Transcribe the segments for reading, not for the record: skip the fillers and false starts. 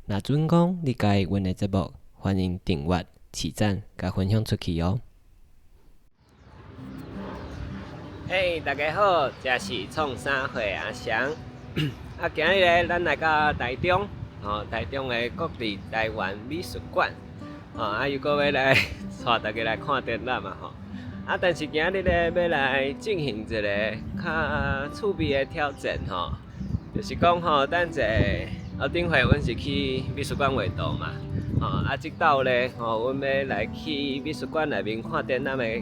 若准讲你介阮的节目，欢迎订阅、起赞、甲分享出去哦。嘿，大家好，这是创啥会阿翔。今日咧，咱来到台中，台中的国立台湾美术馆，又搁要来带大家来看展览嘛吼。但是今日咧要来进行一个较趣味的挑战吼，就是讲吼，等者顶回阮是去美术馆画图嘛，即道咧阮要来去美术馆内面看展览的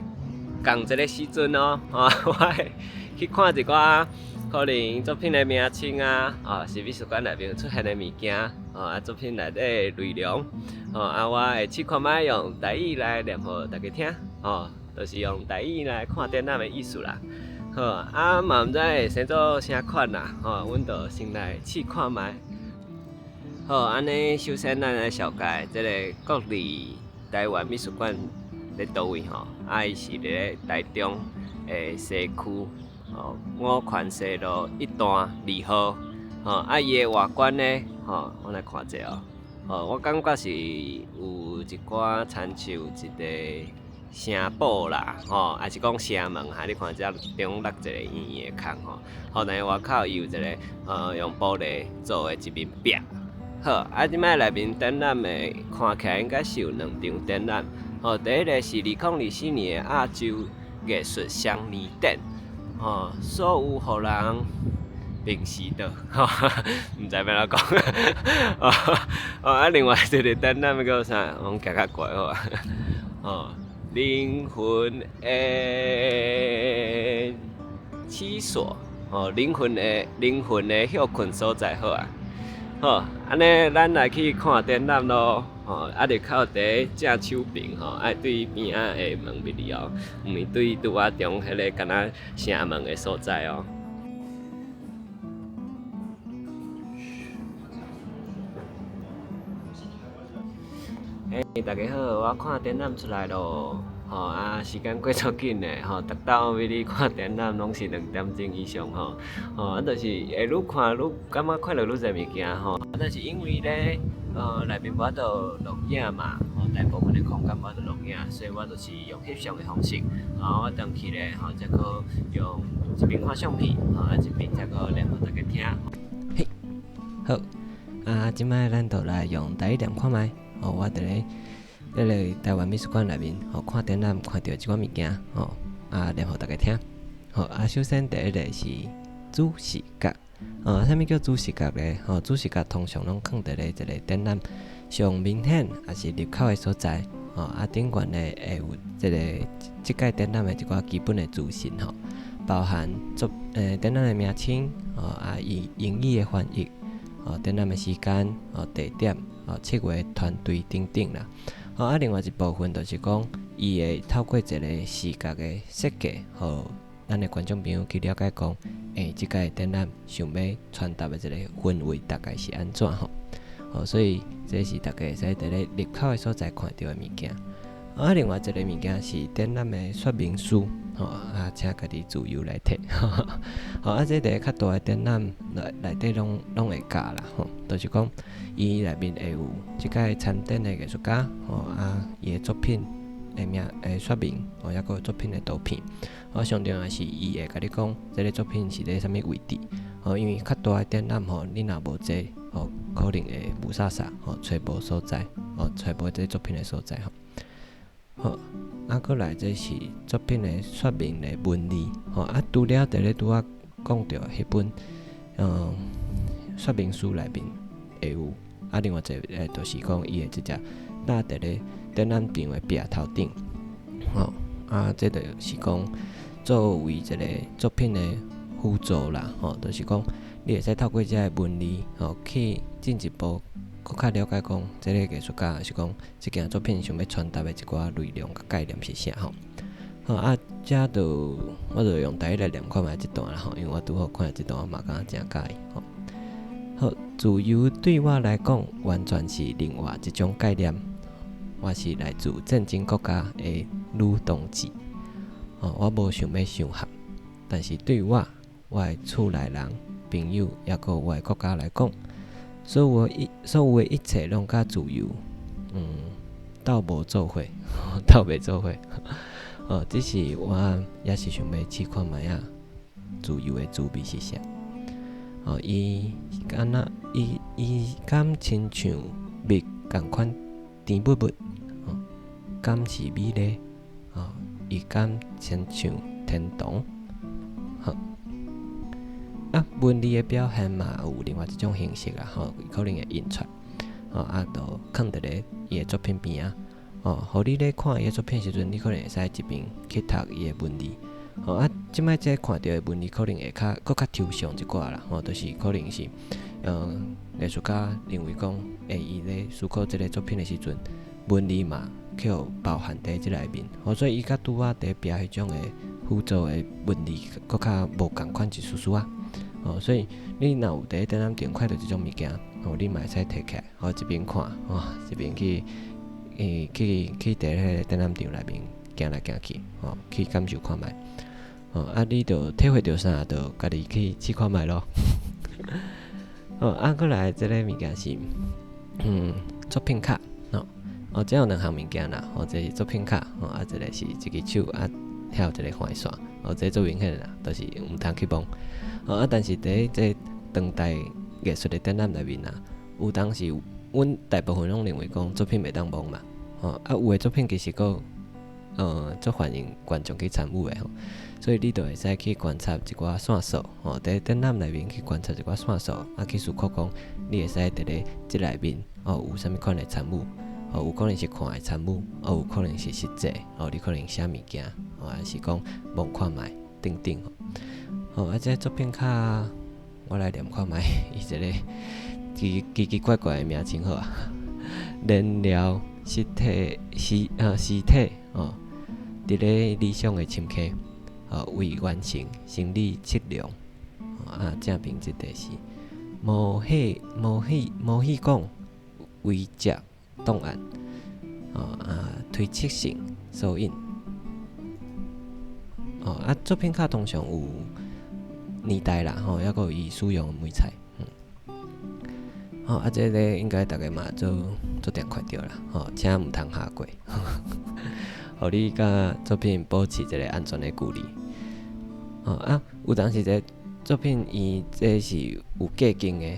同一个时阵我会去看一寡可能作品的名称是美术馆内面出现的物件，作品内底的内容，我会试看卖用台语来念互大家听，就是用台语来看展览的意思啦。好，嘛毋知会生做啥款啦，阮就先来试看卖。好，安尼首先咱来小解这个国立台湾美术馆在倒位吼？伊是咧台中的西区，五权西路1段2号，伊的外观呢，我来看者我感觉是有一寡参照一个城堡啦，还是讲城门你看遮中落一个圆圆的空但是外口伊有一个用玻璃做的一面壁。好，即摆内面展览的看起来应该是有2场展览。第一个是2024年的亚洲艺术双年展，所有互人平时的，毋知要怎讲。另外一个展览叫啥？我行较怪好灵魂的栖所，灵魂的休困所在好啊。好，安尼咱来去看展览咯。就靠伫正手边爱对边仔的门面里毋是对拄仔中迄个敢若城门的所在大家好，我看展览出来咯。时间过足紧的逐道要你看展览拢是2点钟以上就是会愈看愈感觉看到愈侪物件但是因为咧内面无法度录影嘛，大部分的空间无法度录影，所以我就是用翕相的方式，我回去咧再搁用一边看相片，一边再搁念互大家听。嘿，好，即摆咱就来用台语念看卖，我伫咧台湾美术馆内面看展览看到即款物件念互大家听。首先第一个是主视角。啥物叫主视角咧？主视角通常拢放伫咧一个展览上明显也是入口的所在，顶悬咧会有即届展览的一寡基本的资讯包含展览的名称，英语的翻译，展览的时间，地点，策划团队等等啦。另外一部分就是讲，伊会透过一个视觉的设计，互咱的观众朋友去了解讲，即届展览想要传达的一个氛围大概是安怎所以这是大家会使伫咧入口的所在看到的物件。另外一个物件是展览的说明书，请家己自由来摕。这个较大的展览内底拢会教啦就是讲伊内面会有即届参展的艺术家伊的作品的说明，抑个作品的图片。上重要是伊会甲你讲，这个作品是伫啥物位置。因为较大的展览你若无坐，可能会雾煞煞，找无所在，找无这作品的所在好，过来这是作品的说明的文字，除了伫咧拄仔讲到迄本说明书内面会有，另外一个就是讲伊会直接搭伫咧展览场的壁头顶，这就是讲作为一个作品的辅助啦，就是讲你会使透过这个文字去进一步更较了解讲这个艺术家，还是讲这件作品想要传达的一寡内容甲概念是啥遮就我就用台语来念看卖这段啦因为我拄好看这段，我嘛感觉真介意好，自由对我来讲完全是另外一种概念。我是来自战争国家的女同志，我无想要伤害，但是对我的厝内人、朋友，抑个我的国家来讲，所有的一切拢甲自由，斗无做伙，斗袂做伙。只是我也是想要试看卖啊，自由的滋味是啥。伊敢亲像蜜共款甜蜜蜜，敢是美丽，伊敢亲像天堂。文字的表现嘛有另外一种形式啦，可能会印出，就放伫咧伊的作品边互你咧看伊的作品时阵，你可能会使一边去读伊的文字，即摆这看到的文字可能会搁较抽象一寡啦，就是可能是，艺术家认为讲，伊咧思考即个作品的时阵，文字嘛去包含伫即内面，所以伊甲拄仔伫标迄种的辅助的文字，搁较无共款一丝丝啊。所以你若有伫展览顶看到即种物件，你嘛会使摕起来，一边看，一边去伫迄展览场内面行来行去，去感受看卖。你着体会着啥，着家己去试看卖咯。过来即个物件是，作品卡，这有2项物件啦，这是作品卡，一个是一支手，还有一个环线，这做明显啦，就是毋通去摸。但是伫这当代艺术的展览内面有当时阮大部分拢认为讲作品袂当摸嘛，有的作品其实个足欢迎观众去参与的所以你就会使去观察一寡线索，伫展览内面去观察一寡线索，去思考讲你会使伫咧即内面有啥物款的参与，有可能是看的参与，有可能是实际，你可能写物件，还是讲摸看卖等等。这作品卡我来念看卖，伊一个奇奇怪怪的名称好燃料实体伫咧理想的深刻，为完成生理质量，正评即题是无戏讲微接档案，推测性索引，作品卡通常有年代啦，抑个有伊使用的媒材，这个应该大家嘛做点看到啦，请毋通下过，互你甲作品保持一个安全的距离。有当时这作品伊这是有计经的，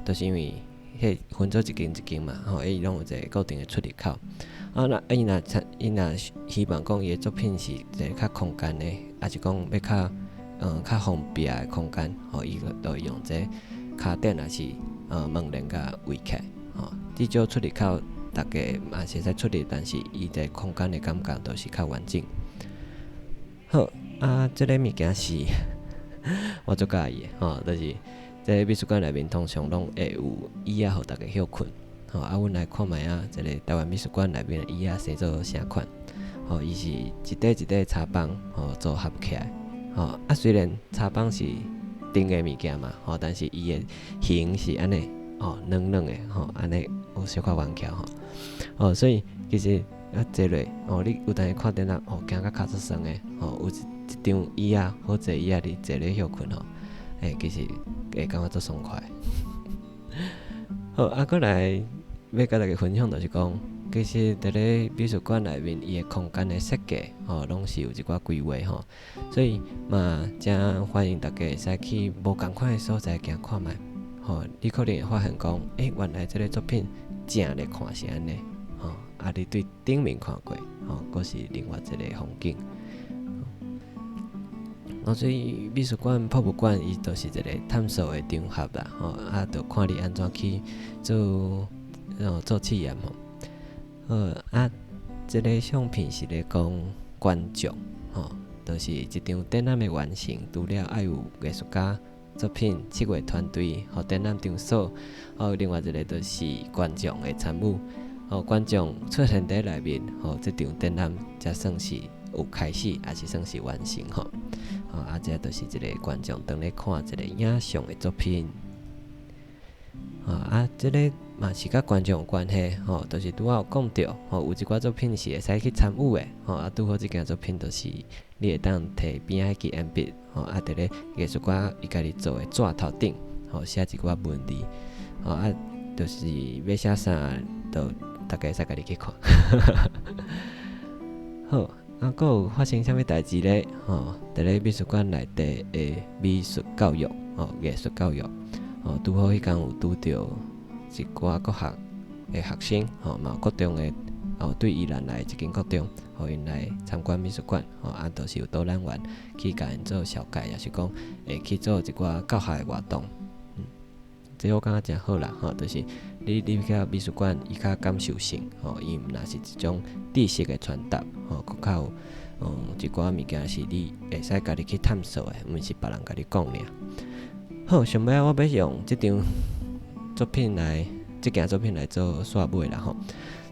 就是因为迄分做一间一间嘛，伊拢有一个固定的出入口。伊若希望讲伊的作品是一个较空间的，还是讲要较方便的空间，伊就会用这卡垫还是门帘甲围起，至少出入口大家嘛是使出入，但是伊在空间的感觉都是较完整。好，这个物件是我足介意的，就是这美术馆内面通常拢会有椅互大家休困，阮来看卖这个台湾美术馆内面的椅生做啥款，伊是一块一块插板组合起来。虽然插板是钉的物件嘛，但是伊的形是安尼，软的，安尼有小可弯翘所以其实坐落，你有当时看展览，行到骹足酸的，有一张椅好坐椅你坐咧休困其实会感觉足爽快。好，过来要甲大家分享就是讲。其实伫咧美术馆内面，伊个空间的设计，拢是有一寡规划所以嘛，真欢迎大家会使去无共款的所在行看卖，你可能会发现讲，原来这个作品正咧看是安尼，你对顶面看过，佫是另外一个风景。所以美术馆、博物馆，伊都是一个探索的场合啦，就看你安怎去做试验这个相片是咧讲观众，就是一场展览的完成，除了爱有艺术家作品、策划团队、展览场所，另外一个就是观众的参与，观众出现在内面，这场展览才算是有开始，还是算是完成这就是一个观众当咧看一个影像的作品。这个嘛是甲观众有关系，就是拄仔有讲到，有一寡作品是会使去参与的，拄好这件作品就是你会当摕边仔支鉛笔，伫咧艺术家伊家己做的纸头顶，写一寡文字，就是要写啥，就大家使家己去看。好，阁有发生啥物代志咧？伫咧美术馆内底的美术教育，艺术教育，拄好迄天有拄着一寡国学的学生，嘛国中的，对宜兰来一间国中，互因来参观美术馆，就是有导览员去甲因做小解，也是讲会去做一寡教学的活动。这我感觉真好啦，就是你去美术馆，伊较感受性，伊毋若是一种知识的传达，佫较有一寡物件是你会使家己去探索的，毋是别人甲你讲尔。好，想尾我要用即件作品来做煞尾啦吼，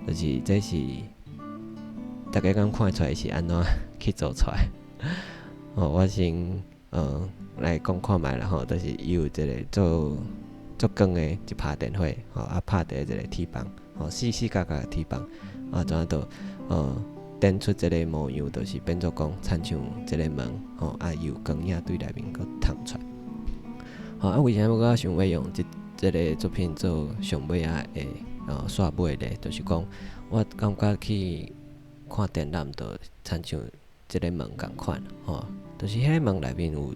就是这是大家敢看出来是安怎去做出来。我先来讲看卖啦吼，就是伊有一个做光的一拍电火，拍伫一个铁棒，四角的铁棒，怎啊都点出一个模样，就是变做讲亲像一个门，有光影对内面佫透出来。为啥我想要用这个作品做上尾的煞尾咧？就是讲我感觉去看展览，就亲像一个门共款，就是迄个门内面有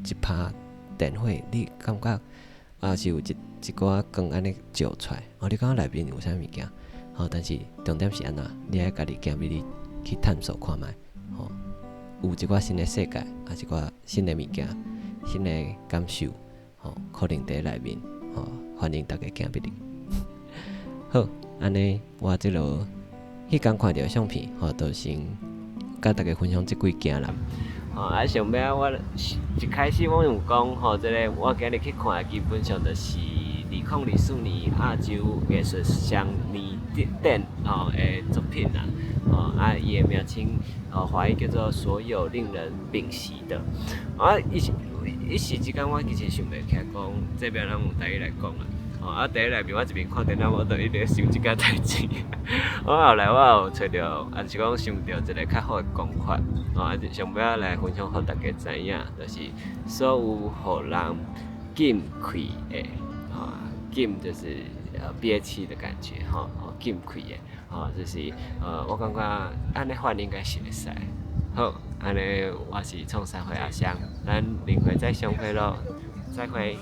一拍电火，你感觉是有一寡光安尼照出来，你感觉内面有啥物件？但是重点是安怎？你爱家己行入去探索看觅，有一寡新的世界，一寡新的物件，新的感受，可能伫内面，欢迎大家行入去。好，安尼我即落迄天看到相片，就先甲大家分享即几件啦。上尾我一开始我有讲，即个我今日去看的基本上就是2024年亚洲艺术双年展的作品啦。伊的名称华语叫做所有令人屏息的。一时之间我其实想袂起来讲，这边咱用台语来讲啦。第一内面我一边看电脑，我就一直想即件代志。后来我有找到，是讲想到一个较好的讲法，上尾来分享互大家知影，就是所有互人禁开的，禁就是憋气的感觉，禁开的，就是我感觉安尼发应该是会使。好，安尼我是创啥会阿香，咱另会再相会咯，再会。